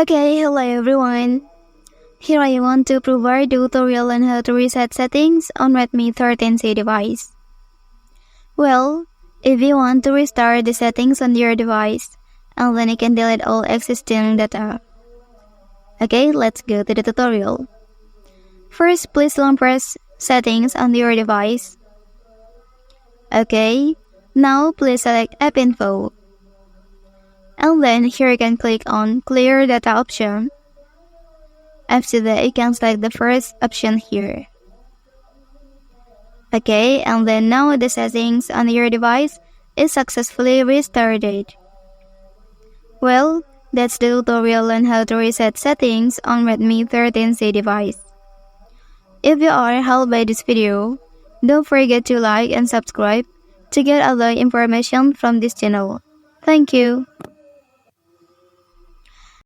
Okay, hello everyone. Here I want to provide a tutorial on how to reset settings on Redmi 13c device. Well, if you want to restart the settings on your device, and then you can delete all existing data. Okay, let's go to the tutorial. First, please long press settings on your device. Okay, now please select App Info. And then here you can click on Clear Data option. After that, you can select the first option here. Okay, and then now the settings on your device is successfully restarted. Well, that's the tutorial on how to reset settings on Redmi 13c device. If you are helped by this video, don't forget to like and subscribe to get other information from this channel. Thank you.